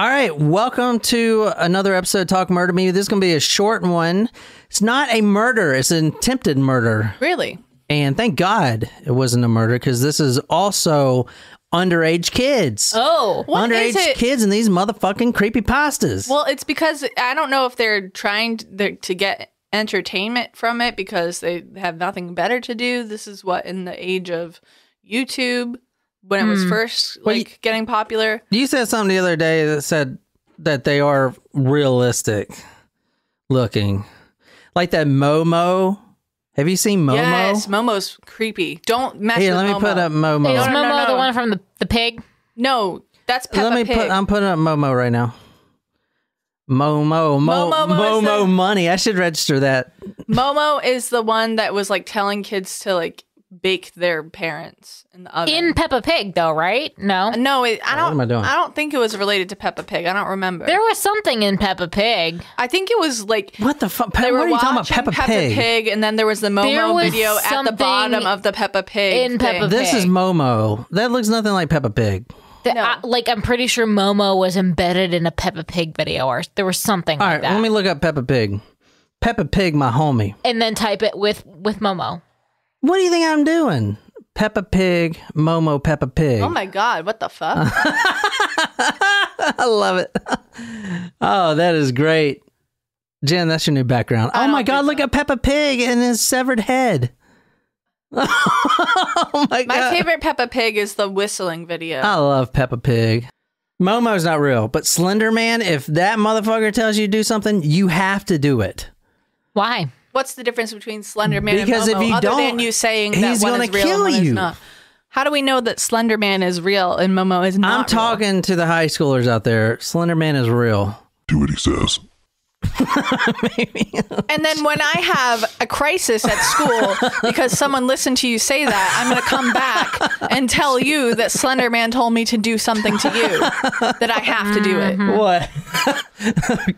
All right, welcome to another episode of Talk Murder Me. This is going to be a short one. It's not a murder, it's an attempted murder. Really? And thank God it wasn't a murder, because this is also underage kids. Oh, what underage is it? kids and these motherfucking creepypastas. Well, it's because I don't know if they're trying to get entertainment from it because they have nothing better to do. This is what, in the age of YouTube, when it was first getting popular. You said something the other day that said that they are realistic looking. Like that Momo. Have you seen Momo? Yes, Momo's creepy. Don't mess with Momo. Let me put up Momo. Is Momo the one from the pig? No, that's Peppa Pig. I'm putting up Momo right now. Momo money. I should register that. Momo is the one that was like telling kids to like bake their parents in the oven. In Peppa Pig, though, right? No. No, I don't. What am I doing? I don't think it was related to Peppa Pig. I don't remember. There was something in Peppa Pig. I think it was like what the fuck? They What were are you talking about? watching Peppa Pig? and then there was the Momo video at the bottom of the Peppa Pig. In Peppa Pig. This is Momo. That looks nothing like Peppa Pig. No. I'm pretty sure Momo was embedded in a Peppa Pig video, or there was something All like right, that. let me look up Peppa Pig. Peppa Pig, my homie. And then type it with Momo. What do you think I'm doing? Peppa Pig, Momo, Peppa Pig. Oh my God, what the fuck? I love it. Oh, that is great. Jen, that's your new background. Oh my God, look at Peppa Pig and his severed head. Oh my God. My favorite Peppa Pig is the whistling video. I love Peppa Pig. Momo's not real, but Slender Man, if that motherfucker tells you to do something, you have to do it. Why? What's the difference between Slender Man Because and Momo, if you other don't, than you saying that he's one gonna is real kill and one you. is not? How do we know that Slender Man is real and Momo is not I'm talking to the high schoolers out there. Slender Man is real. Do what he says. And then when I have a crisis at school because someone listened to you say that, I'm going to come back and tell you that Slender Man told me to do something to you, that I have to do it. What?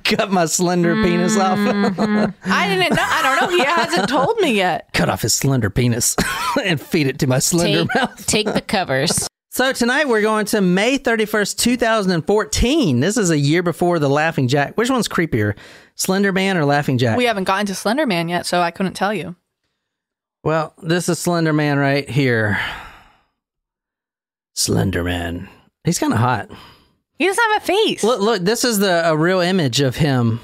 Cut my slender penis off. I didn't know. I don't know. He hasn't told me yet. Cut off his slender penis and feed it to my slender mouth. Take the covers. So tonight we're going to May 31st, 2014. This is a year before the Laughing Jack. Which one's creepier, Slender Man or Laughing Jack? We haven't gotten to Slender Man yet, so I couldn't tell you. Well, this is Slender Man right here. Slender Man. He's kind of hot. He doesn't have a face. Look, this is a real image of him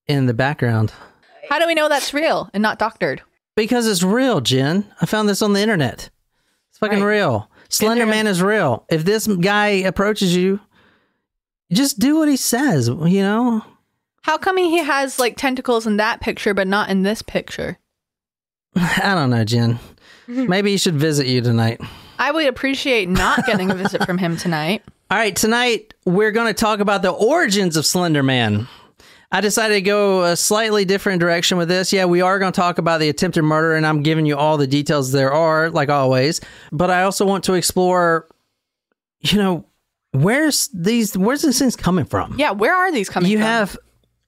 in the background. How do we know that's real and not doctored? Because it's real, Jen. I found this on the internet. It's fucking real. Slender Man is real. If this guy approaches you, just do what he says, you know? How come he has like tentacles in that picture but not in this picture? I don't know, Jen. Maybe he should visit you tonight. I would appreciate not getting a visit from him tonight. All right, tonight we're going to talk about the origins of Slender Man. I decided to go a slightly different direction with this. Yeah, we are going to talk about the attempted murder, and I'm giving you all the details there are, like always. But I also want to explore, you know, where's this things coming from? Yeah, where are these coming from?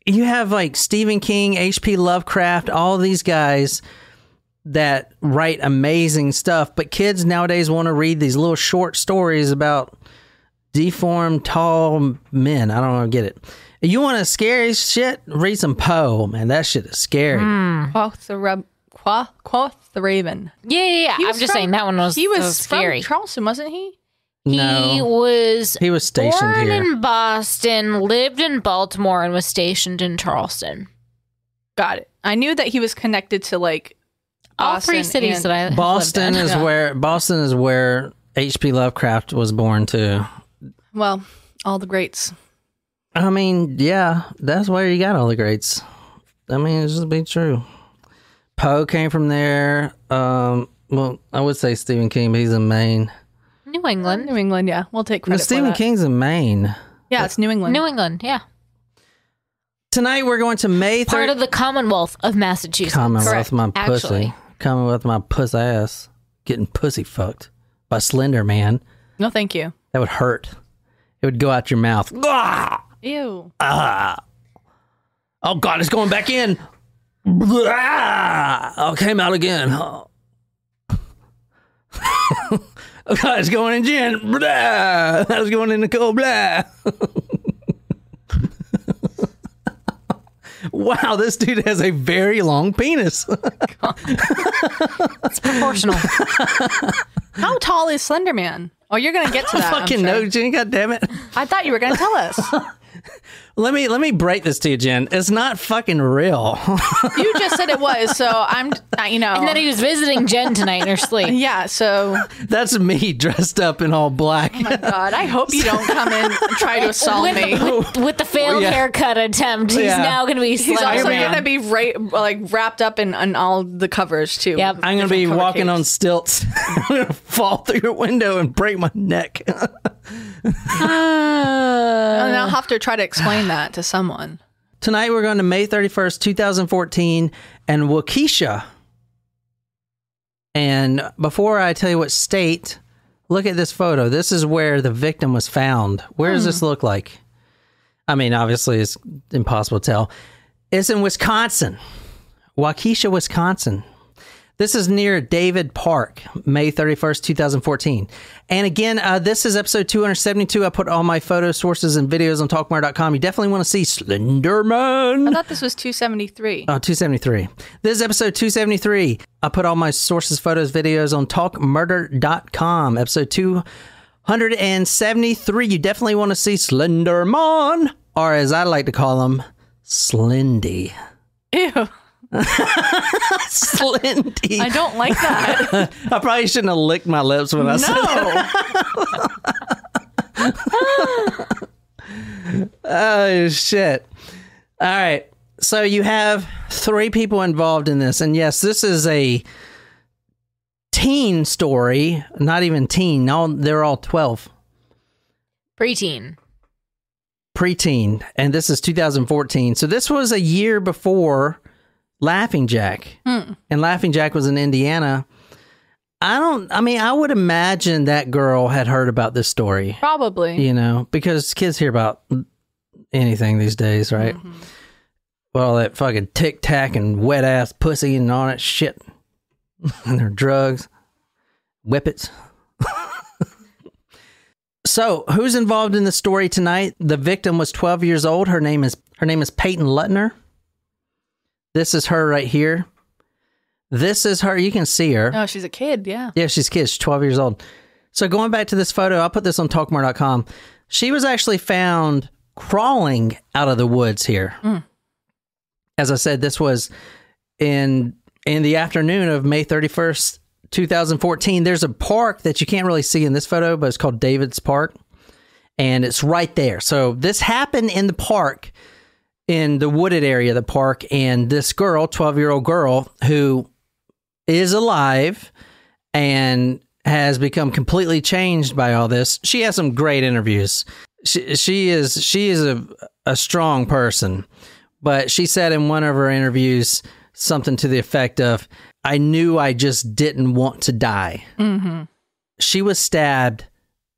You have like Stephen King, H.P. Lovecraft, all these guys that write amazing stuff, but kids nowadays want to read these little short stories about deformed, tall men. I don't get it. You want a scary shit? Read some Poe, man. That shit is scary. Quoth the Raven. Yeah. I'm just saying that one was He was scary. from Charleston, wasn't he? No. He was stationed born here. in Boston, lived in Baltimore, and was stationed in Charleston. Got it. I knew that he was connected to like All three cities that I have Boston lived in. Boston is where H.P. Lovecraft was born too. Well, all the greats. I mean, yeah, that's where you got all the greats. I mean, it's just be true. Poe came from there. Well, I would say Stephen King, but he's in Maine. New England. New England, yeah. We'll take credit for Stephen that. King's in Maine. Yeah, it's New England. New England, yeah. Tonight we're going to May 3rd. Part of the Commonwealth of Massachusetts. Commonwealth my pussy. Actually. Commonwealth my puss ass. Getting pussy fucked by Slender Man. No, thank you. That would hurt. It would go out your mouth. Ah! Ew. Ah! Oh God, it's going back in. Ah! Oh, came out again. Oh. Oh God, it's going in gin. Blah! That was going in the cold. Blah! Wow, this dude has a very long penis. It's proportional. How tall is Slender Man? Oh, you're gonna get to that. Fucking no, Jen. God damn it. I thought you were gonna tell us. Let me break this to you, Jen. It's not fucking real. You just said it was, so I'm, And then he was visiting Jen tonight in her sleep. Yeah, so. That's me dressed up in all black. Oh my God, I hope you don't come in and try to assault me. With the failed haircut attempt, he's now going to be He's Slender also Man. going to be wrapped up in all the covers, too. Yep. I'm going to be walking on stilts. I'm going to fall through your window and break my neck. And I'll have to try to explain that to someone. Tonight we're going to May 31st, 2014, and Waukesha. And before I tell you what state, look at this photo. This is where the victim was found. Where does this look like? I mean, obviously it's impossible to tell. It's in Wisconsin. Waukesha, Wisconsin. This is near David Park, May 31st, 2014. And again, this is episode 272. I put all my photo sources and videos on talkmurder.com. You definitely want to see Slenderman. I thought this was 273. Oh, 273. This is episode 273. I put all my sources, photos, videos on talkmurder.com. Episode 273. You definitely want to see Slenderman, or as I like to call him, Slendy. Ew. Slendy. I don't like that. I probably shouldn't have licked my lips when I said that. Oh, shit. All right. So you have 3 people involved in this. And yes, this is a teen story. Not even teen. No, they're all 12. Preteen. Preteen. And this is 2014. So this was a year before Laughing Jack. And Laughing Jack was in Indiana. I would imagine that girl had heard about this story. Probably. You know, because kids hear about anything these days, right? Mm-hmm. Well, that fucking tic-tac and wet-ass pussy and all that shit. And their drugs. Whippets. So, who's involved in the story tonight? The victim was 12 years old. Her name is Peyton Lutner. This is her right here. This is her. You can see her. Oh, she's a kid, yeah. Yeah, she's a kid. She's 12 years old. So going back to this photo, I'll put this on talkmore.com. She was actually found crawling out of the woods here. As I said, this was in the afternoon of May 31st, 2014. There's a park that you can't really see in this photo, but it's called David's Park. And it's right there. So this happened in the park, in the wooded area of the park, and this girl, 12-year-old girl, who is alive and has become completely changed by all this. She has some great interviews. She is a strong person, but she said in one of her interviews something to the effect of, "I knew I just didn't want to die." Mm-hmm. She was stabbed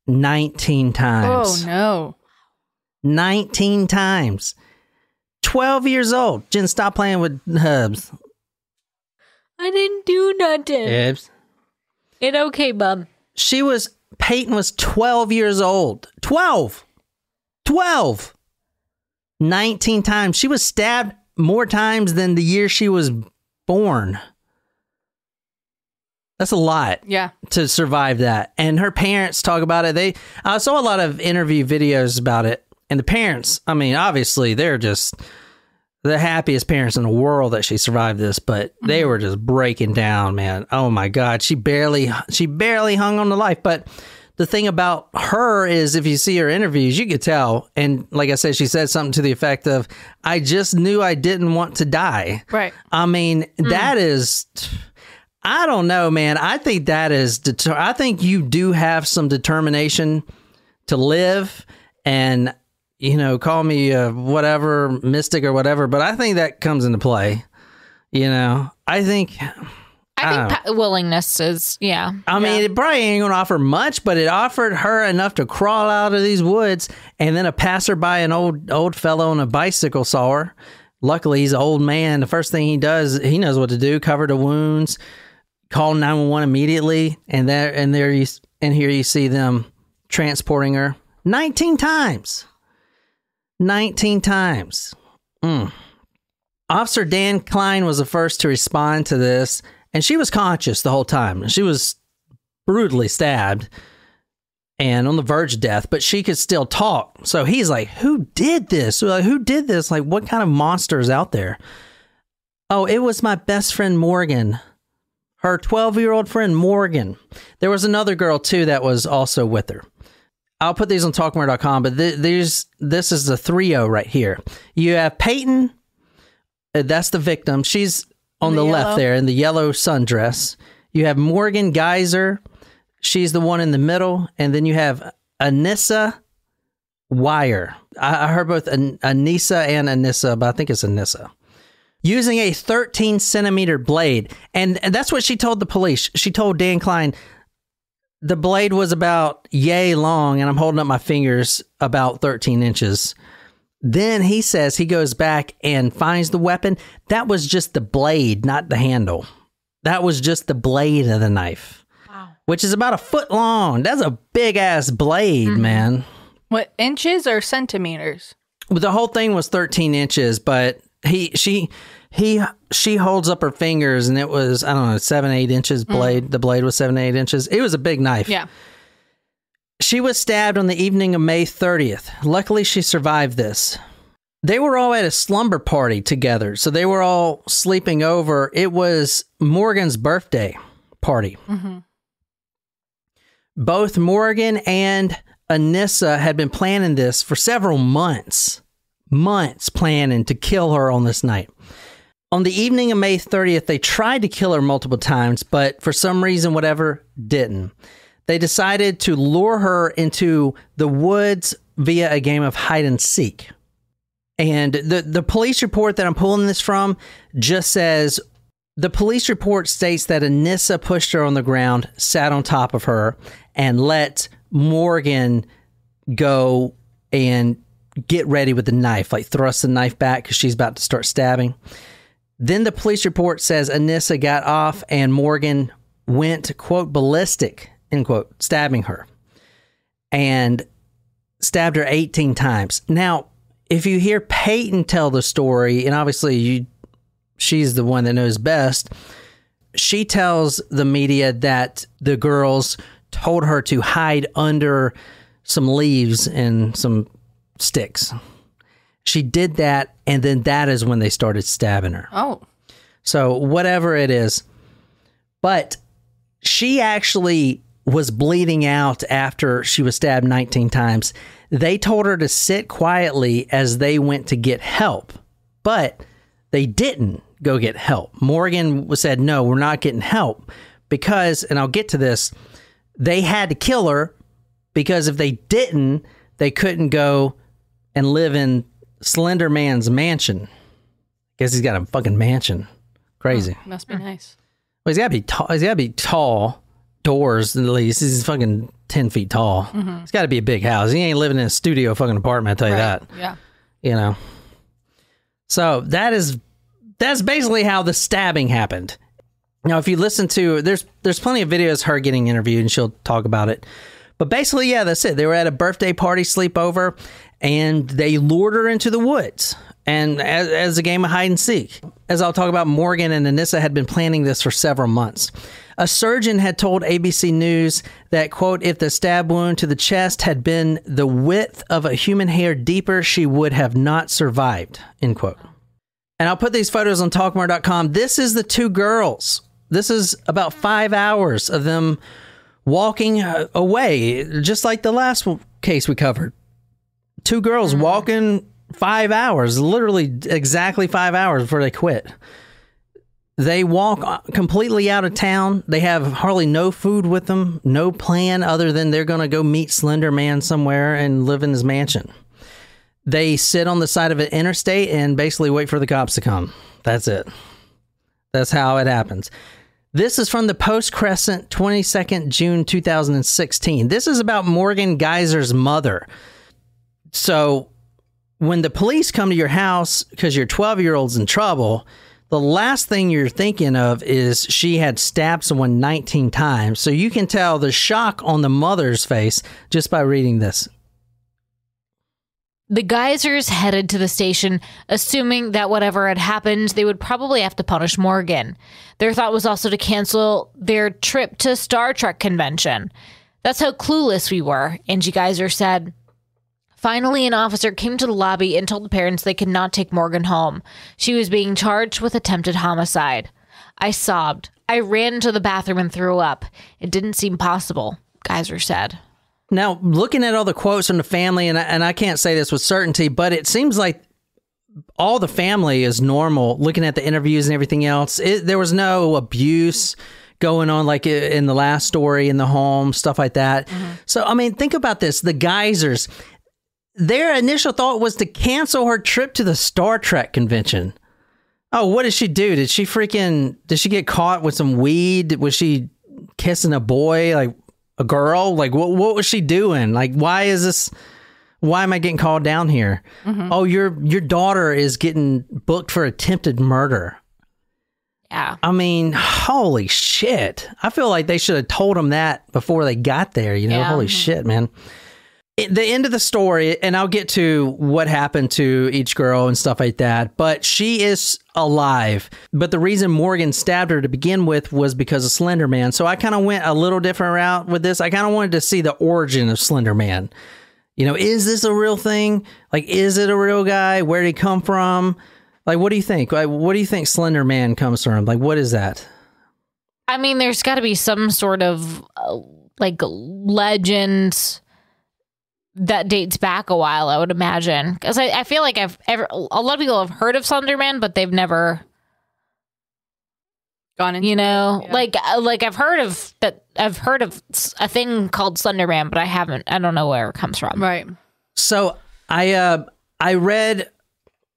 19 times. Oh, no. 19 times. 12 years old. Jen, stop playing with hubs. I didn't do nothing. Hubs. It okay, bub. Peyton was 12 years old. 12. 19 times. She was stabbed more times than the year she was born. That's a lot. Yeah. To survive that. And her parents talk about it. I saw a lot of interview videos about it. And the parents, I mean, obviously, they're just the happiest parents in the world that she survived this, but they were just breaking down, man. Oh my God. She barely hung on to life. But the thing about her is, if you see her interviews, you could tell. And like I said, she said something to the effect of, "I just knew I didn't want to die." Right. I mean, that is, I don't know, man. I think that is, I think you do have some determination to live, and you know, call me whatever, mystic or whatever, but I think that comes into play. You know, I think willingness is, yeah. I mean, it probably ain't going to offer much, but it offered her enough to crawl out of these woods, and then a passerby, an old fellow on a bicycle, saw her. Luckily, he's an old man. The first thing he does, he knows what to do: cover the wounds, call 911 immediately, and here you see them transporting her 19 times. 19 times. Officer Dan Klein was the first to respond to this, and she was conscious the whole time. She was brutally stabbed and on the verge of death, but she could still talk. So he's like, who did this? Like, who did this? Like, what kind of monster is out there? Oh, it was my best friend, Morgan. Her 12-year-old friend, Morgan. There was another girl, too, that was also with her. I'll put these on talkmore.com, but this is the 3-0 right here. You have Peyton. That's the victim. She's on the left there in the yellow sundress. You have Morgan Geyser. She's the one in the middle. And then you have Anissa Wire. I heard both Anissa and Anissa, but I think it's Anissa. Using a 13-centimeter blade. And that's what she told the police. She told Dan Klein, the blade was about yay long, and I'm holding up my fingers about 13 inches. Then he says he goes back and finds the weapon. That was just the blade, not the handle. That was just the blade of the knife. Wow. Which is about a foot long. That's a big-ass blade, man. What, inches or centimeters? Well, the whole thing was 13 inches, but she holds up her fingers, and it was, I don't know, 7-8 inches blade. The blade was 7-8 inches. It was a big knife. Yeah. She was stabbed on the evening of May 30th. Luckily, she survived this. They were all at a slumber party together, so they were all sleeping over. It was Morgan's birthday party. Mm-hmm. Both Morgan and Anissa had been planning this for several months. Months planning to kill her on this night. On the evening of May 30th, they tried to kill her multiple times, but for some reason, whatever, didn't. They decided to lure her into the woods via a game of hide and seek. And the police report that I'm pulling this from just says, the police report states that Anissa pushed her on the ground, sat on top of her, and let Morgan go and get ready with the knife, like thrust the knife back because she's about to start stabbing. Then the police report says Anissa got off and Morgan went, quote, ballistic, end quote, stabbing her. And stabbed her 18 times. Now, if you hear Peyton tell the story, and obviously she's the one that knows best, she tells the media that the girls told her to hide under some leaves and some sticks. She did that, and then that is when they started stabbing her. Oh. So whatever it is. But she actually was bleeding out after she was stabbed 19 times. They told her to sit quietly as they went to get help, but they didn't go get help. Morgan said, no, we're not getting help because, and I'll get to this, they had to kill her because if they didn't, they couldn't go and live in Slender Man's mansion. Guess he's got a fucking mansion. Crazy. Oh, must be nice. Well, he's got to be tall. He's got to be tall. Doors at least. He's fucking 10 feet tall. Mm-hmm. It's got to be a big house. He ain't living in a studio fucking apartment. I'll tell you that. Yeah. You know. So that's basically how the stabbing happened. Now, if you listen to, there's plenty of videos of her getting interviewed, and she'll talk about it. But basically, yeah, that's it. They were at a birthday party sleepover, and they lured her into the woods, and as a game of hide and seek. As I'll talk about, Morgan and Anissa had been planning this for several months. A surgeon had told ABC News that, quote, if the stab wound to the chest had been the width of a human hair deeper, she would have not survived, end quote. And I'll put these photos on talkmore.com. This is the two girls. This is about 5 hours of them walking away, just like the last case we covered. Two girls walking 5 hours, literally exactly 5 hours before they quit. They walk completely out of town. They have hardly no food with them, no plan other than they're going to go meet Slender Man somewhere and live in his mansion. They sit on the side of an interstate and basically wait for the cops to come. That's it. That's how it happens. This is from the Post-Crescent, 22nd June 2016. This is about Morgan Geyser's mother. So when the police come to your house because your 12-year-old's in trouble, the last thing you're thinking of is she had stabbed someone 19 times. So you can tell the shock on the mother's face just by reading this. The Geisers headed to the station, assuming that whatever had happened, they would probably have to punish Morgan. Their thought was also to cancel their trip to Star Trek convention. That's how clueless we were, Angie Geiser said. Finally, an officer came to the lobby and told the parents they could not take Morgan home. She was being charged with attempted homicide. I sobbed. I ran into the bathroom and threw up. It didn't seem possible, Geiser said. Now, looking at all the quotes from the family, and I can't say this with certainty, but it seems like all the family is normal, looking at the interviews and everything else. There was no abuse going on like in the last story in the home, stuff like that. Mm-hmm. So, I mean, think about this. The Geisers, their initial thought was to cancel her trip to the Star Trek convention. Oh, what did she do? Did she get caught with some weed? Was she kissing a boy, like a girl? Like, what was she doing? Like, why am I getting called down here? Mm-hmm. Oh, your daughter is getting booked for attempted murder. Yeah. I mean, holy shit. I feel like they should have told them that before they got there, you know? Yeah. Holy shit, man. The end of the story, and I'll get to what happened to each girl and stuff like that, but she is alive. But the reason Morgan stabbed her to begin with was because of Slender Man. So I kind of went a little different route with this. I kind of wanted to see the origin of Slender Man. You know, is this a real thing? Like, is it a real guy? Where did he come from? Like, what do you think? Like, what do you think Slender Man comes from? Like, what is that? I mean, there's got to be some sort of, legend that dates back a while, I would imagine. Because I feel like a lot of people have heard of Slender Man, but they've never gone into like I've heard of a thing called Slender Man, but I don't know where it comes from. Right. So I read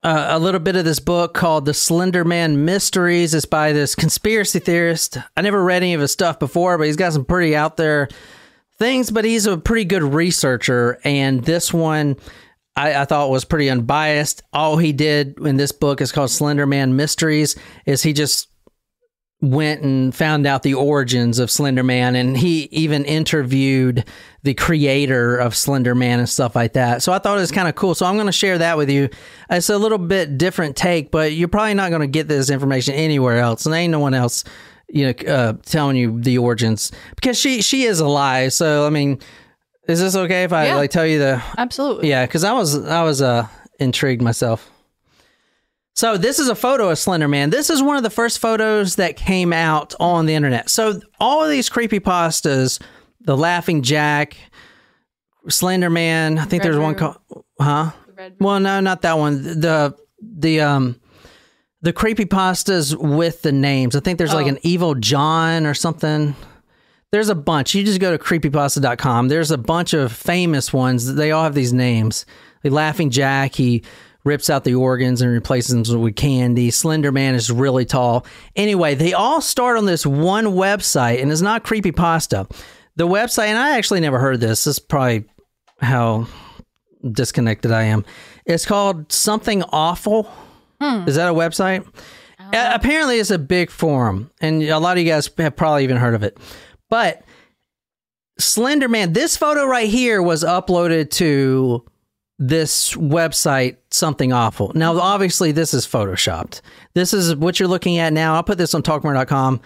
a little bit of this book called The Slender Man Mysteries. It's by this conspiracy theorist. I never read any of his stuff before, but he's got some pretty out there things, but he's a pretty good researcher, and this one I thought was pretty unbiased. All he did in this book is called Slender Man Mysteries, is he just went and found out the origins of Slender Man, and he even interviewed the creator of Slender Man and stuff like that. So I thought it was kind of cool. So I'm going to share that with you. It's a little bit different take, but you're probably not going to get this information anywhere else, and ain't no one else telling you the origins, because she is alive. So I mean, is this okay if I tell you the? Absolutely. Yeah, because I was intrigued myself. So this is a photo of Slender Man. This is one of the first photos that came out on the internet. So all of these creepypastas, the Laughing Jack, Slender Man. I think there's one called Well, no, not that one. The creepypastas with the names. I think there's like an Evil John or something. There's a bunch. You just go to creepypasta.com. There's a bunch of famous ones. They all have these names. The Laughing Jack, he rips out the organs and replaces them with candy. Slender Man is really tall. Anyway, they all start on this one website, and it's not creepypasta. The website, and I actually never heard this. This is probably how disconnected I am. It's called Something Awful. Is that a website? Apparently, it's a big forum, and a lot of you guys have probably even heard of it. But Slender Man, this photo right here was uploaded to this website, Something Awful. Now, obviously, this is photoshopped. This is what you're looking at now. I'll put this on talkmore.com.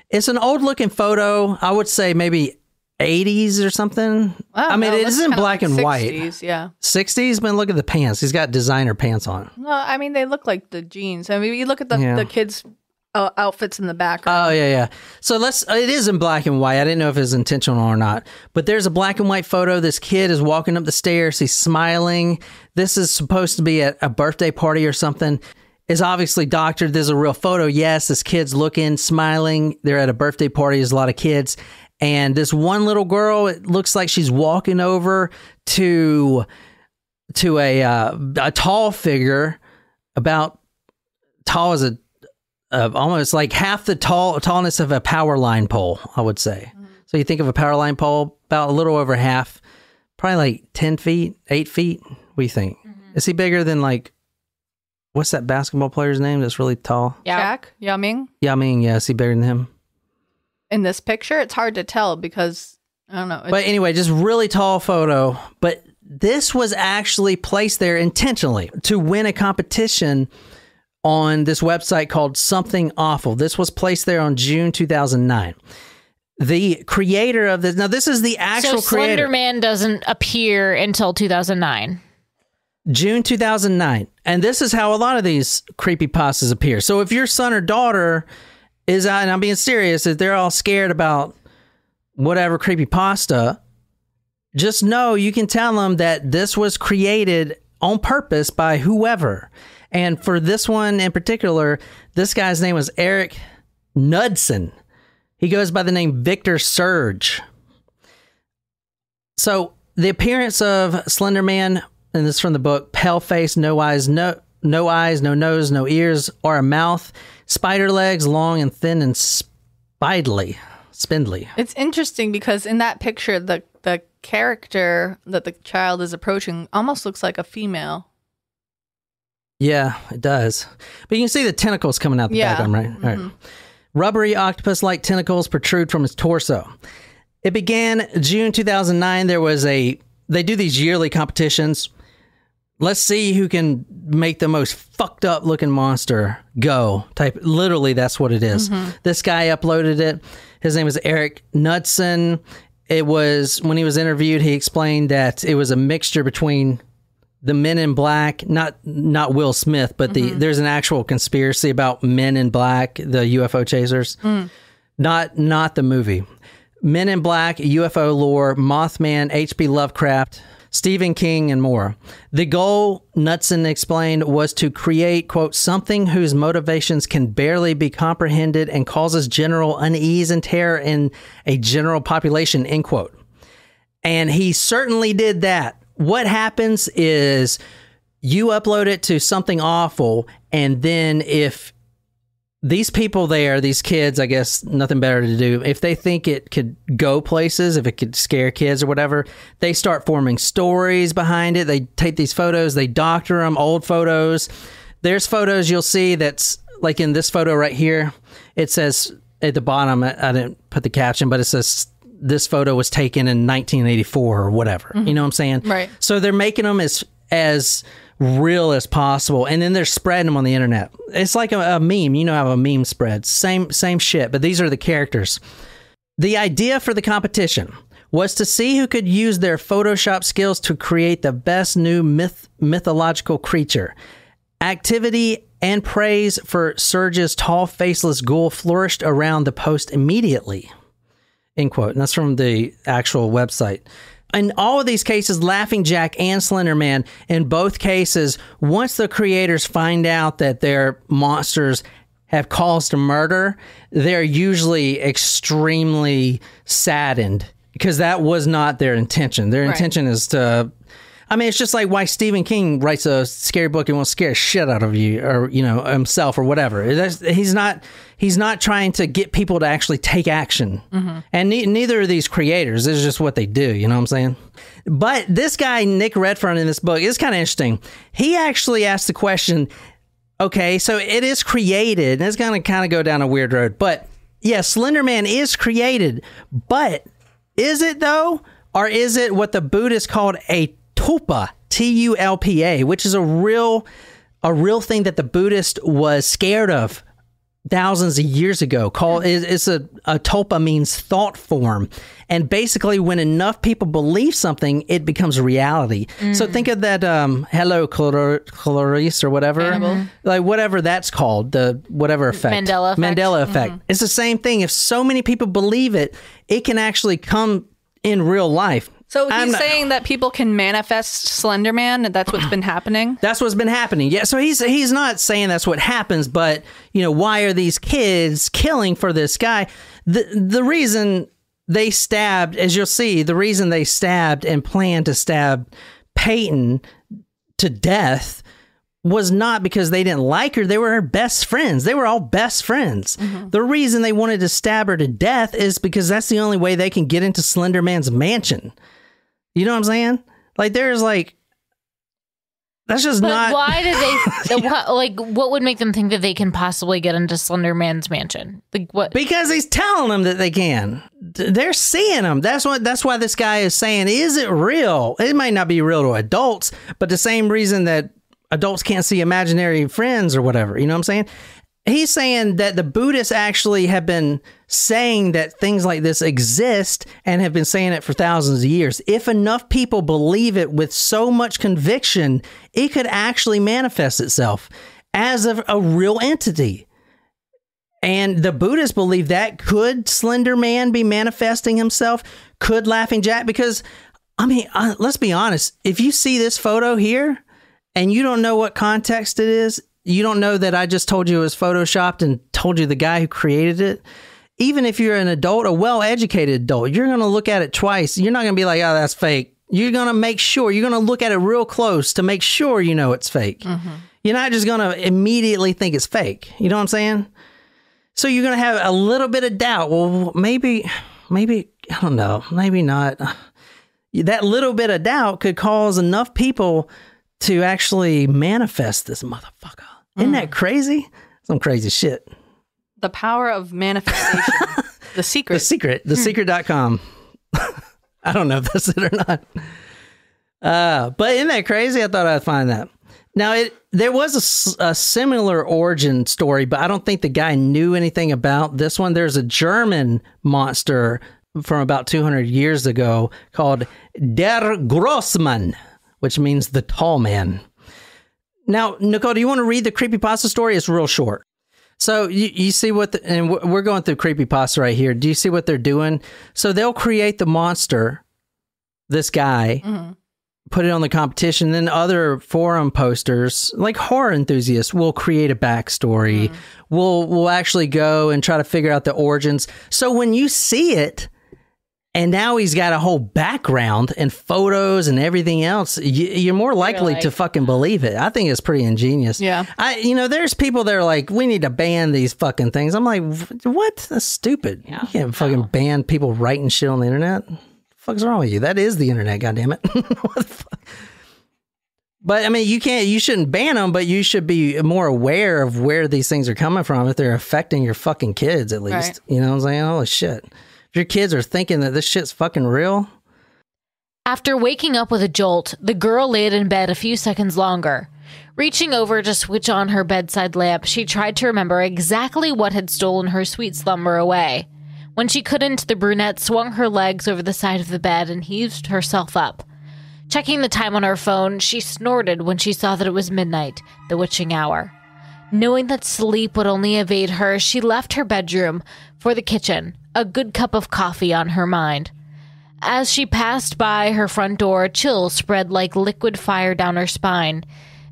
It's an old-looking photo. I would say maybe 80s or something. I mean, it isn't black and 60s, white. Yeah. 60s, but look at the pants. He's got designer pants on. No, I mean, they look like the jeans. I mean, you look at the kids' outfits in the background. Oh, yeah. So it is in black and white. I didn't know if it was intentional or not. But there's a black and white photo. This kid is walking up the stairs. He's smiling. This is supposed to be at a birthday party or something. It's obviously doctored. There's a real photo. Yes, this kid's looking, smiling. They're at a birthday party. There's a lot of kids. And this one little girl, it looks like she's walking over to a tall figure, about tall as almost like half the tallness of a power line pole, I would say. Mm-hmm. So you think of a power line pole, about a little over half, probably like 10 feet, 8 feet. What do you think? Mm-hmm. Is he bigger than what's that basketball player's name that's really tall? Jack? Yao Ming? Yao Ming, yeah. Is he bigger than him? In this picture, it's hard to tell because, I don't know. But anyway, just really tall photo. But this was actually placed there intentionally to win a competition on this website called Something Awful. This was placed there on June 2009. The creator of this, now this is the actual creator. Slender Man doesn't appear until 2009. June 2009. And this is how a lot of these creepypastas appear. So if your son or daughter is out, and I'm being serious, if they're all scared about whatever creepypasta, just know you can tell them that this was created on purpose by whoever. And for this one in particular, this guy's name was Eric Knudsen. He goes by the name Victor Surge. So the appearance of Slender Man, and this is from the book, pale face, no eyes, no nose, no ears, or a mouth, spider legs, long and thin and spindly. It's interesting because in that picture, the character that the child is approaching almost looks like a female. Yeah, it does. But you can see the tentacles coming out the back of him, right? Mm-hmm. All right. Rubbery octopus-like tentacles protrude from his torso. It began June 2009. They do these yearly competitions. Let's see who can make the most fucked up looking monster go type. Literally, that's what it is. Mm-hmm. This guy uploaded it. His name is Eric Knudsen. It was, when he was interviewed, he explained that it was a mixture between the Men in Black, not Will Smith, but there's an actual conspiracy about Men in Black, the UFO chasers. Not the movie. Men in Black, UFO lore, Mothman, H.P. Lovecraft, Stephen King, and more. The goal, Knudsen explained, was to create, quote, something whose motivations can barely be comprehended and causes general unease and terror in a general population, end quote. And he certainly did that. What happens is you upload it to Something Awful, and then if these people there, these kids, I guess nothing better to do, if they think it could go places, if it could scare kids or whatever, they start forming stories behind it. They take these photos, they doctor them, old photos. There's photos you'll see that's like in this photo right here. It says at the bottom, I didn't put the caption, but it says this photo was taken in 1984 or whatever. Mm-hmm. You know what I'm saying? Right. So they're making them as real as possible, and then they're spreading them on the internet. It's like a meme. You know how a meme spreads. Same shit, but these are the characters. The idea for the competition was to see who could use their Photoshop skills to create the best new mythological creature. Activity and praise for Surge's tall, faceless ghoul flourished around the post immediately. End quote. And that's from the actual website. In all of these cases, Laughing Jack and Slender Man, in both cases, once the creators find out that their monsters have caused a murder, they're usually extremely saddened because that was not their intention. Their intention is to... I mean, it's just like why Stephen King writes a scary book and won't scare shit out of you, or himself or whatever. He's not trying to get people to actually take action. Mm-hmm. And neither of these creators. This is just what they do. You know what I'm saying? But this guy Nick Redfern in this book is kind of interesting. He actually asked the question. Okay, so it is created, and it's going to kind of go down a weird road. But yeah, Slender Man is created, but is it though, or is it what the Buddhists called a tulpa, T-U-L-P-A, which is a real thing that the Buddhist was scared of thousands of years ago. It's a tulpa means thought form, and basically when enough people believe something, it becomes reality. So think of that hello Clarice or whatever, like whatever that's called, the whatever effect, Mandela effect. It's the same thing. If so many people believe it, it can actually come in real life. So he's saying that people can manifest Slender Man, and that's what's been happening? That's what's been happening. Yeah, so he's not saying that's what happens, but, why are these kids killing for this guy? The reason they stabbed, as you'll see, the reason they stabbed and planned to stab Peyton to death was not because they didn't like her. They were her best friends. They were all best friends. Mm-hmm. The reason they wanted to stab her to death is because that's the only way they can get into Slender Man's mansion. You know what I'm saying? Like, there's like That's just But not. why did they? What would make them think that they can possibly get into Slender Man's mansion? Like what? Because he's telling them that they can. They're seeing them. That's why this guy is saying, is it real? It might not be real to adults, but the same reason that adults can't see imaginary friends or whatever. You know what I'm saying? He's saying that the Buddhists actually have been saying that things like this exist and have been saying it for thousands of years. If enough people believe it with so much conviction, it could actually manifest itself as a real entity. And the Buddhists believe that. Could Slender Man be manifesting himself? Could Laughing Jack? Because, I mean, let's be honest. If you see this photo here and you don't know what context it is, you don't know that I just told you it was photoshopped and told you the guy who created it. Even if you're an adult, a well-educated adult, you're going to look at it twice. You're not going to be like, oh, that's fake. You're going to make sure. You're going to look at it real close to make sure you know it's fake. Mm-hmm. You're not just going to immediately think it's fake. You know what I'm saying? So you're going to have a little bit of doubt. Well, maybe, I don't know, maybe not. That little bit of doubt could cause enough people to actually manifest this motherfucker. Isn't that crazy? Some crazy shit. The power of manifestation. The secret. The secret.com. I don't know if that's it or not. But isn't that crazy? I thought I'd find that. Now, there was a similar origin story, but I don't think the guy knew anything about this one. There's a German monster from about 200 years ago called Der Grossmann, which means the tall man. Now, Nicole, do you want to read the creepypasta story? It's real short. So you see and we're going through creepypasta right here. Do you see what they're doing? So they'll create the monster, this guy, put it on the competition. Then other forum posters, like horror enthusiasts, will create a backstory. We'll actually go and try to figure out the origins. So when you see it, and now he's got a whole background and photos and everything else, you're more likely to fucking believe it. I think it's pretty ingenious. Yeah. There's people that are like, we need to ban these fucking things. I'm like, what? That's stupid. Yeah, you can't fucking ban people writing shit on the internet. What the fuck's wrong with you? That is the internet, goddammit. What the fuck? But I mean, you shouldn't ban them, but you should be more aware of where these things are coming from if they're affecting your fucking kids, at least. Right. You know what I'm saying? Holy shit. If your kids are thinking that this shit's fucking real. After waking up with a jolt, the girl laid in bed a few seconds longer. Reaching over to switch on her bedside lamp, she tried to remember exactly what had stolen her sweet slumber away. When she couldn't, the brunette swung her legs over the side of the bed and heaved herself up. Checking the time on her phone, she snorted when she saw that it was midnight, the witching hour. Knowing that sleep would only evade her, she left her bedroom for the kitchen, a good cup of coffee on her mind. As she passed by her front door, chills spread like liquid fire down her spine.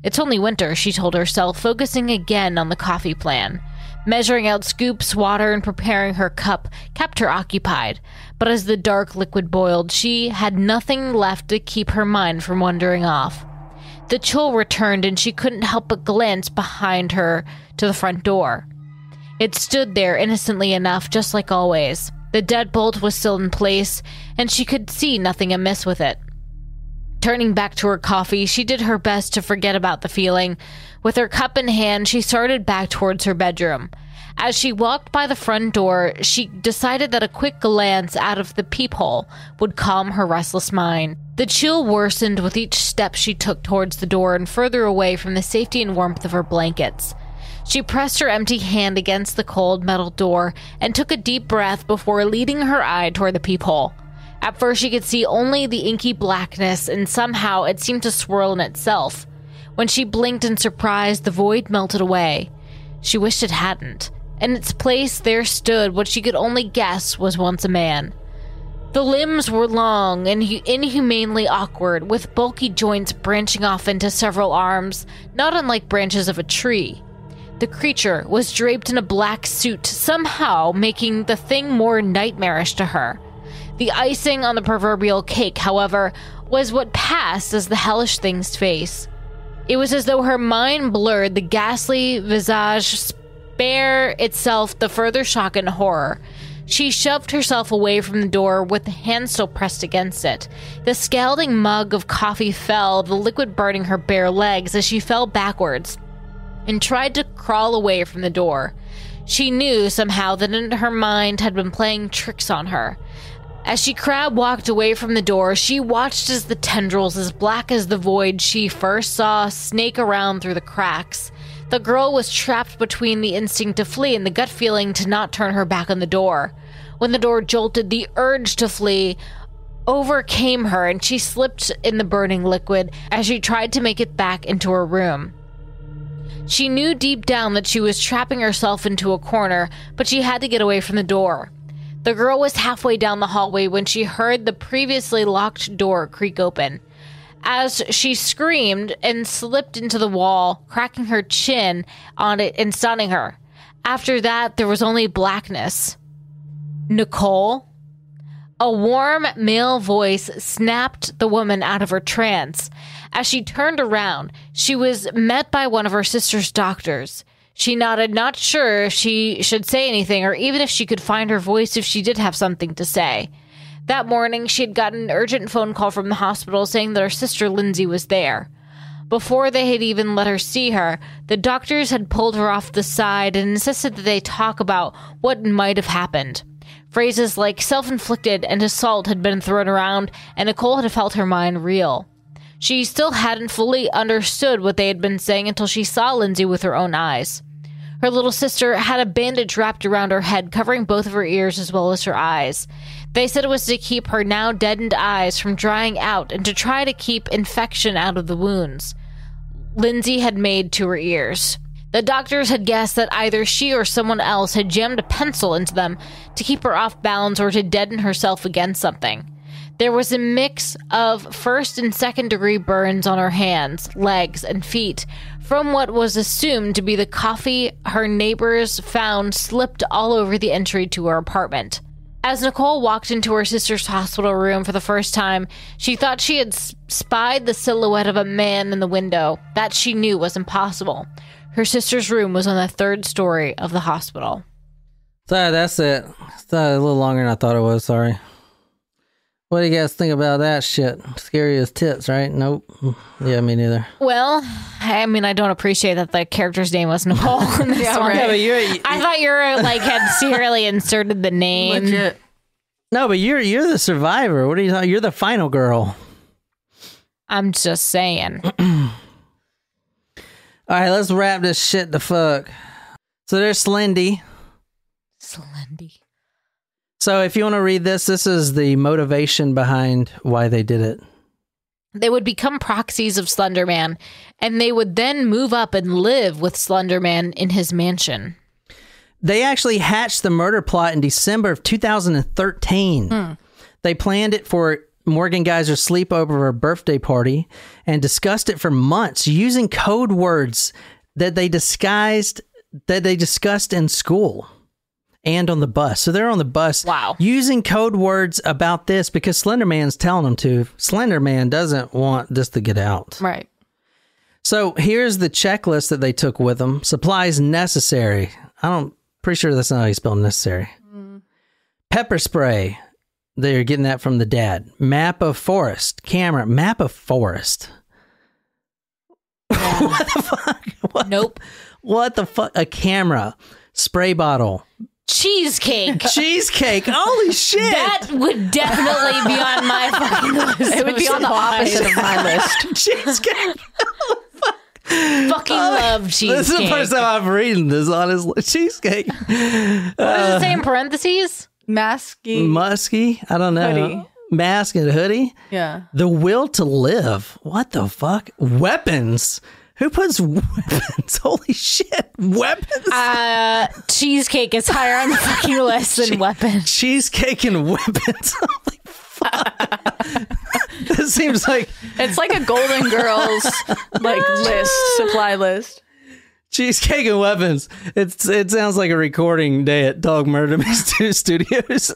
It's only winter, she told herself, focusing again on the coffee plan. Measuring out scoops, water, and preparing her cup kept her occupied. But as the dark liquid boiled, she had nothing left to keep her mind from wandering off. The chill returned, and she couldn't help but glance behind her to the front door. It stood there innocently enough, just like always. The deadbolt was still in place, and she could see nothing amiss with it. Turning back to her coffee, she did her best to forget about the feeling. With her cup in hand, she started back towards her bedroom. As she walked by the front door, she decided that a quick glance out of the peephole would calm her restless mind. The chill worsened with each step she took towards the door and further away from the safety and warmth of her blankets. She pressed her empty hand against the cold metal door and took a deep breath before leading her eye toward the peephole. At first, she could see only the inky blackness, and somehow it seemed to swirl in itself. When she blinked in surprise, the void melted away. She wished it hadn't. In its place, there stood what she could only guess was once a man. The limbs were long and inhumanely awkward, with bulky joints branching off into several arms, not unlike branches of a tree. The creature was draped in a black suit, somehow making the thing more nightmarish to her. The icing on the proverbial cake, however, was what passed as the hellish thing's face. It was as though her mind blurred the ghastly visage spare itself the further shock and horror. She shoved herself away from the door with the hand still pressed against it. The scalding mug of coffee fell, the liquid burning her bare legs as she fell backwards and tried to crawl away from the door. She knew somehow that her mind had been playing tricks on her. As she crab walked away from the door, she watched as the tendrils as black as the void she first saw snake around through the cracks. The girl was trapped between the instinct to flee and the gut feeling to not turn her back on the door. When the door jolted, the urge to flee overcame her and she slipped in the burning liquid as she tried to make it back into her room. She knew deep down that she was trapping herself into a corner, but she had to get away from the door. The girl was halfway down the hallway when she heard the previously locked door creak open. As she screamed and slipped into the wall, cracking her chin on it and stunning her. After that, there was only blackness. Nicole? A warm male voice snapped the woman out of her trance. As she turned around, she was met by one of her sister's doctors. She nodded, not sure if she should say anything or even if she could find her voice if she did have something to say. That morning, she had gotten an urgent phone call from the hospital saying that her sister Lindsay was there. Before they had even let her see her, the doctors had pulled her off the side and insisted that they talk about what might have happened. Phrases like self-inflicted and assault had been thrown around, and Nicole had felt her mind reel. She still hadn't fully understood what they had been saying until she saw Lindsay with her own eyes. Her little sister had a bandage wrapped around her head, covering both of her ears as well as her eyes. They said it was to keep her now deadened eyes from drying out and to try to keep infection out of the wounds Lindsay had made to her ears. The doctors had guessed that either she or someone else had jammed a pencil into them to keep her off balance or to deaden herself against something. There was a mix of first and second degree burns on her hands, legs, and feet from what was assumed to be the coffee her neighbors found slipped all over the entry to her apartment. As Nicole walked into her sister's hospital room for the first time, she thought she had spied the silhouette of a man in the window. That she knew was impossible. Her sister's room was on the third story of the hospital. Sorry, that's it. It's a little longer than I thought it was, sorry. What do you guys think about that shit? Scary as tits, right? Nope. Yeah, me neither. Well, I mean, I don't appreciate that the character's name was Nicole in this one. Yeah, but I thought you were like had serially inserted the name. Legit. No, but you're the survivor. What are you talking? You're the final girl. I'm just saying. All right, let's wrap this shit the fuck. So there's Slendy. Slendy. So if you want to read this is the motivation behind why they did it. They would become proxies of Slender Man, and they would then move up and live with Slender Man in his mansion. They actually hatched the murder plot in December of 2013. They planned it for Morgan Geyser's sleepover or birthday party and discussed it for months using code words that they discussed in school and on the bus. So they're on the bus using code words about this because Slender Man's telling them to. Slender Man doesn't want this to get out. Right. So here's the checklist that they took with them. Supplies necessary. Pretty sure that's not how you spell necessary. Pepper spray. They're getting that from the dad. Map of forest. Camera. Map of forest. Yeah. What the fuck? Nope. What the fuck? A camera. Spray bottle. Cheesecake. Cheesecake. Holy shit. That would definitely be on my fucking list. It would be on the opposite of my list. Cheesecake. Fucking love cheesecake. This is the first time I'm reading this, honestly. Cheesecake. What does it say in parentheses? Musky. I don't know. Hoodie. Mask and hoodie. Yeah. The will to live. What the fuck? Weapons. Who puts weapons? Holy shit. Weapons? Cheesecake is higher on the fucking list than weapons. Cheesecake and weapons. Holy fuck. This seems like... It's like a Golden Girls supply list. Cheesecake and weapons. It sounds like a recording day at Dog Murder Mystery Studios.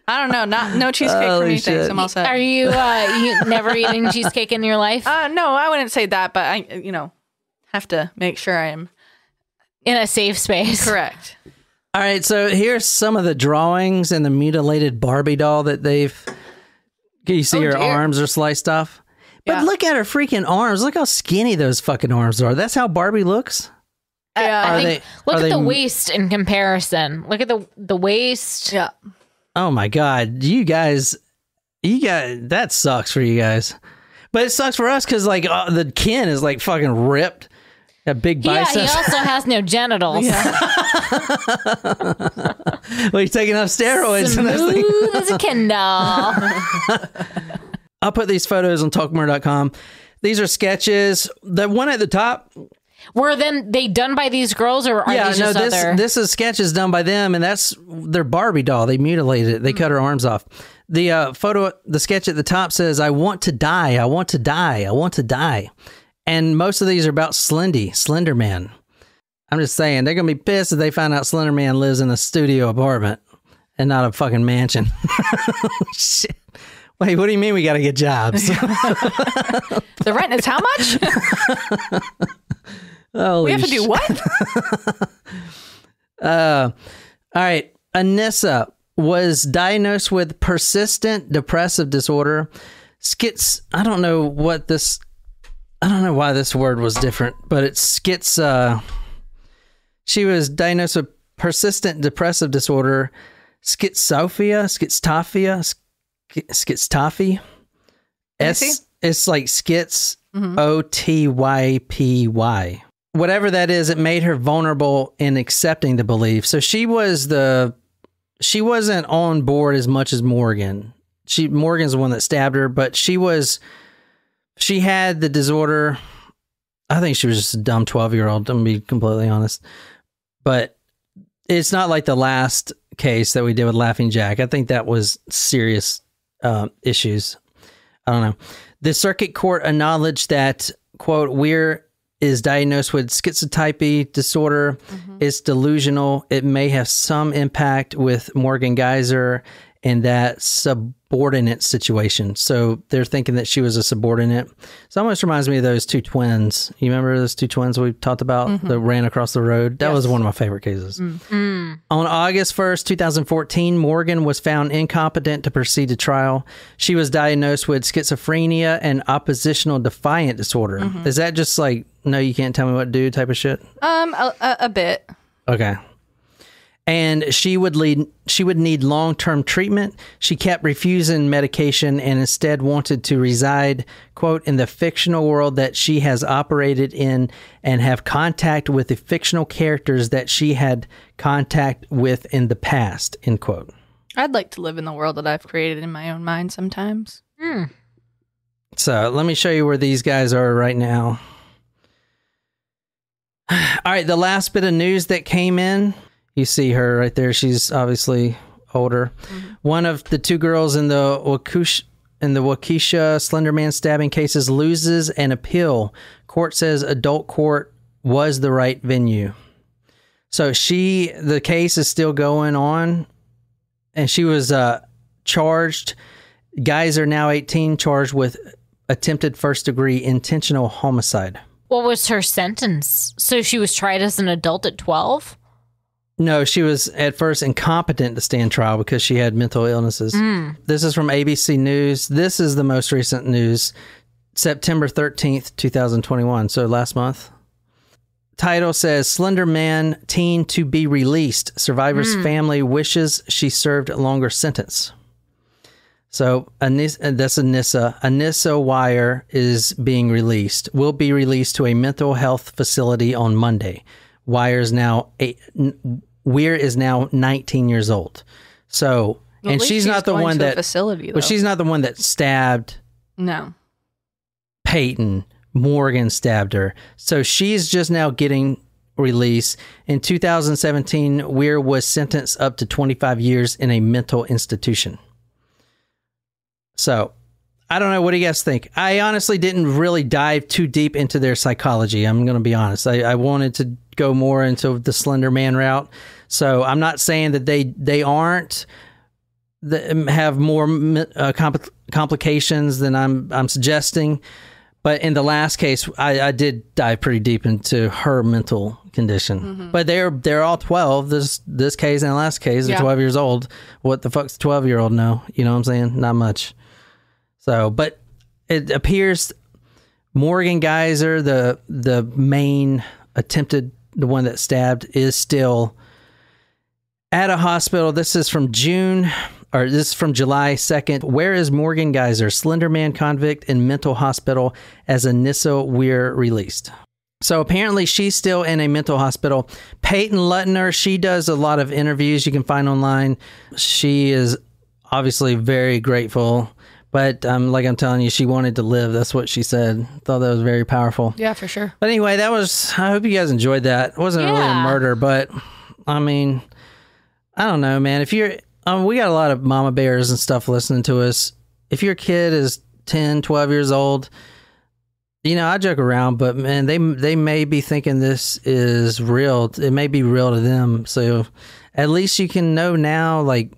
I don't know. No cheesecake for me. Thanks. I'm all set. Are you never eating cheesecake in your life? No, I wouldn't say that, but I, have to make sure I am in a safe space. Correct. All right, so here's some of the drawings and the mutilated Barbie doll that they've... Can you see her arms are sliced off? But look at her freaking arms. Look how skinny those fucking arms are. That's how Barbie looks? Yeah. Look at the waist in comparison. Look at the waist. Yeah. Oh my God. You guys, that sucks for you guys. But it sucks for us because like the Ken is like fucking ripped. Got big biceps. Yeah, he also has no genitals. Well, he's taking off steroids. Smooth as a Ken doll. I'll put these photos on talkmore.com. These are sketches. The one at the top. Were they done by these girls or are these just other? This is sketches done by them, and that's their Barbie doll. They mutilated it. They cut her arms off. The the sketch at the top says, "I want to die. I want to die. I want to die." And most of these are about Slender Man. I'm just saying, they're going to be pissed if they find out Slender Man lives in a studio apartment and not a fucking mansion. Shit. Wait, what do you mean we got to get jobs? The rent is how much? Holy we have to do what? All right. Anissa was diagnosed with persistent depressive disorder. I don't know why this word was different, but it's she was diagnosed with persistent depressive disorder, schizophia. It's like skits, OTYPY. Whatever that is, it made her vulnerable in accepting the belief. So she wasn't on board as much as Morgan. Morgan's the one that stabbed her, but she had the disorder. I think she was just a dumb 12-year-old, to be completely honest. But it's not like the last case that we did with Laughing Jack. I think that was serious issues. I don't know. The circuit court acknowledged that, quote, Weir is diagnosed with schizotypy disorder. It's delusional. It may have some impact with Morgan Geyser in that subordinate situation. So they're thinking that she was a subordinate. So almost reminds me of those two twins. You remember those two twins we talked about that ran across the road? That was one of my favorite cases. On August 1st, 2014, Morgan was found incompetent to proceed to trial. She was diagnosed with schizophrenia and oppositional defiant disorder. Is that just like, no, you can't tell me what to do type of shit? A bit. Okay. And she would need long-term treatment. She kept refusing medication and instead wanted to reside, quote, in the fictional world that she has operated in and have contact with the fictional characters that she had contact with in the past, end quote. I'd like to live in the world that I've created in my own mind sometimes. So let me show you where these guys are right now. All right, the last bit of news that came in. You see her right there. She's obviously older. One of the two girls in the Waukesha Slender Man Stabbing cases loses an appeal. Court says adult court was the right venue. So the case is still going on, and she was charged. Guys are now 18, charged with attempted first-degree intentional homicide. What was her sentence? So she was tried as an adult at 12? No, she was at first incompetent to stand trial because she had mental illnesses. This is from ABC News. This is the most recent news, September 13th, 2021. So last month. Title says, Slender Man teen to be released. Survivor's family wishes she served a longer sentence. So that's Anissa. Anissa Weir is being released. Will be released to a mental health facility on Monday. Weir is now 19 years old. So, and she's not the one that facility. Well, she's not the one that stabbed. No. Peyton. Morgan stabbed her. So she's just now getting released. In 2017, Weir was sentenced up to 25 years in a mental institution. So, I don't know. What do you guys think? I honestly didn't really dive too deep into their psychology. I'm going to be honest. I wanted to go more into the Slender Man route. So I'm not saying that they aren't, have more complications than I'm suggesting. But in the last case, I did dive pretty deep into her mental condition. But they're all 12. This case and the last case are 12 years old. What the fuck's a 12-year-old know? You know what I'm saying? Not much. So, but it appears Morgan Geyser, the main attempted, the one that stabbed, is still at a hospital. This is from July 2nd. Where is Morgan Geyser, Slender Man convict in mental hospital as Anissa Weir released? So apparently she's still in a mental hospital. Peyton Luttner, she does a lot of interviews you can find online. She is obviously very grateful. But like I'm telling you, she wanted to live. That's what she said. Thought that was very powerful. Yeah, for sure. But anyway, I hope you guys enjoyed that. It wasn't really a murder, but I mean, I don't know, man. If you're, we got a lot of mama bears and stuff listening to us. If your kid is 10, 12 years old, you know, I joke around, but man, they may be thinking this is real. It may be real to them. So at least you can know now, like,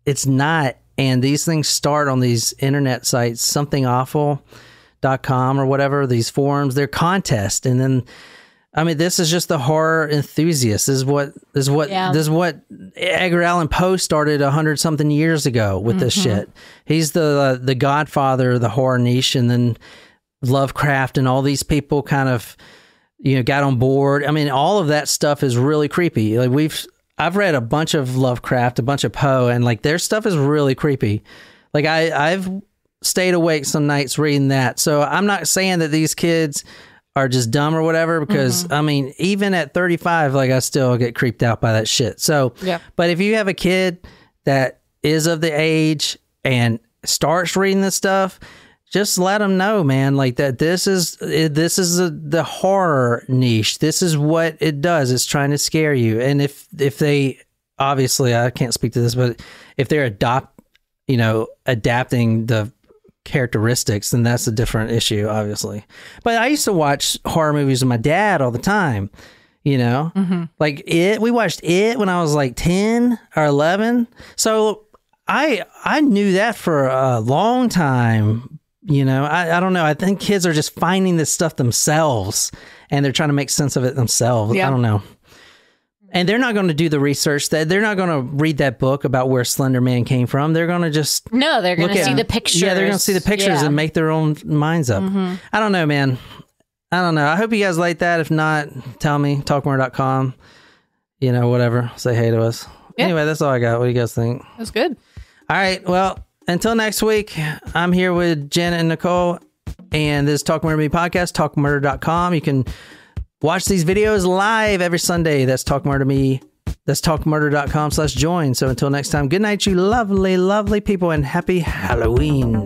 it's not. And these things start on these internet sites, somethingawful.com or whatever, these forums, they're contests. And then, I mean, this is just the horror enthusiasts. This is what Edgar Allan Poe started 100-something years ago with this shit. He's the godfather of the horror niche, and then Lovecraft and all these people kind of, you know, got on board. I mean, all of that stuff is really creepy. Like I've read a bunch of Lovecraft, a bunch of Poe, and like their stuff is really creepy. Like I've stayed awake some nights reading that. So I'm not saying that these kids are just dumb or whatever, because I mean, even at 35, like I still get creeped out by that shit. So, but if you have a kid that is of the age and starts reading this stuff, just let them know, man, like that this is the horror niche. This is what it does. It's trying to scare you. And if they, obviously, I can't speak to this, but if they're adapting the characteristics, then that's a different issue, obviously. But I used to watch horror movies with my dad all the time, you know? Like we watched It when I was like 10 or 11. So I knew that for a long time. You know, I don't know. I think kids are just finding this stuff themselves and they're trying to make sense of it themselves. I don't know. And they're not going to do the research. They're not going to read that book about where Slender Man came from. They're going to just... No, they're going to see the pictures. Yeah, they're going to see the pictures and make their own minds up. I don't know, man. I don't know. I hope you guys like that. If not, tell me. Talkmore.com. You know, whatever. Say hey to us. Anyway, that's all I got. What do you guys think? That's good. All right. Well... Until next week, I'm here with Jen and Nicole, and this is Talk Murder Me podcast, talkmurder.com. You can watch these videos live every Sunday. That's Talk Murder Me. That's talkmurder.com/join. So until next time, good night, you lovely, lovely people, and happy Halloween.